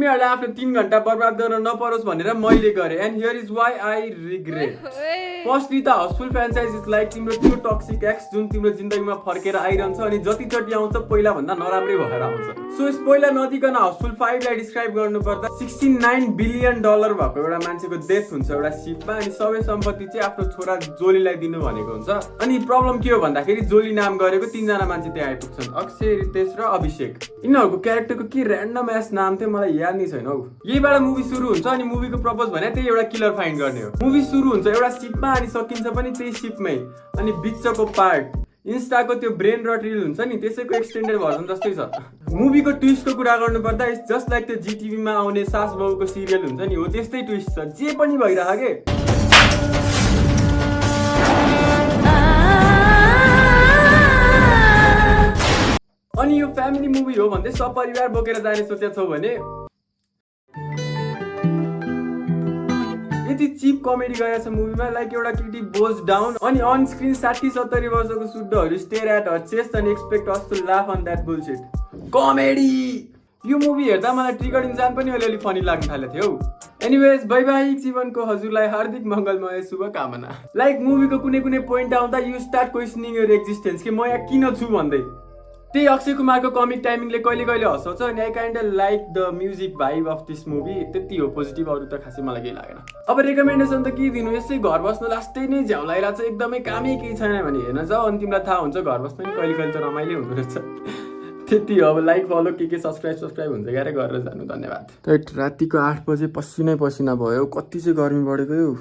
तिमीहरूले आफ्नो 3 घण्टा बर्बाद गर्न नपरोस् भनेर मैले गरेँ and here is why I regret. Firstly त हाउसफुल फ्रेन्चाइज इज लाइक तिम्रो त्यो टक्सिक एक्स जुन तिम्रो जिन्दगीमा फर्केर आइरहन्छ अनि जतिचोटि आउँछ पहिला भन्दा नराम्रै भएर आउँछ। सो स्पोइलर नदिकन हाउसफुल 5 लाई डिस्क्राइब गर्नुपर्दा $69 बिलियन भएको एउटा मान्छेको डेथ हुन्छ एउटा शिपमा अनि सबै सम्पत्ति चाहिँ आफ्नो छोरा जोलीलाई दिनु भनेको हुन्छ। अनि प्रब्लम के हो भन्दाखेरि जोली नाम गरेको 3 जना मान्छे त्यहाँ आइपुग्छन्, अक्षय, रितेश र अभिषेक। यिनीहरूको क्यारेक्टरको के ऱ्यान्डम एस नाम थियो मलाई याद नै छैन हौ। यहीबाट मुभी सुरु हुन्छ अनि मुभीको पर्पज भने त्यही एउटा किलर फाइन्ड गर्ने हो। मुभी सुरु हुन्छ एउटा शिपमा अनि सकिन्छ पनि त्यही शिपमै। अनि बिचको पार्ट इन्स्टाको त्यो ब्रेन रट रिल हुन्छ नि त्यसैको एक्सटेन्डेड भर्जन जस्तै छ। मुभीको ट्विस्टको कुरा गर्नुपर्दा इट्स जस्ट लाइक त्यो जीटीभीमा आउने सास बहुको सिरियल हुन्छ नि हो त्यस्तै ट्विस्ट छ, जे पनि भइरह के। अनि यो फ्यामिली मुभी हो भन्दै सपरिवार बोकेर जाने सोचेको छौ भने यति चिप कमेडी गरेको छ मुभीमा। लाइक एउटा केटी बोज डाउन अनि अन स्क्रिन 60-70 वर्षको शुद्धहरू स्टेयर एट हर चेस्ट अनि expect us to laugh on that bullshit comedy. यो मुभी हेर्दा मलाई ट्रिगर इन्जान पनि अलिअलि फनी लाग्न थालेको थियो हौ। एनिवेज वैवाहिक जीवनको हजुरलाई हार्दिक मङ्गलमय शुभकामना। लाइक मुभीको कुनै पोइन्ट आउँदा you start questioning your existence कि म यहाँ किन छु भन्दै। त्यही अक्षय कुमारको कमिक टाइमिङले कहिले कहिले हँसाउँछ अनि I kind like the music vibe of this movie. त्यति हो पोजिटिभ, अरू त खासै मलाई केही लागेन। अब रेकमेन्डेसन त के दिनु, यसै घर बस्न लास्टै नै झ्याउलाइरहेको छ एकदमै कामै केही छैन भने हेर्न जाऊ अनि तिमीलाई थाहा हुन्छ घर बस्न नि कहिले त रमाइलो हुँदो रहेछ। त्यति हो। अब लाइक फलो के सब्सक्राइब हुन्छ क्यारे गरेर जानु। धन्यवाद। रातिको 8 बजे पसिनै पसिना भयो, कति चाहिँ गर्मी बढेको यो।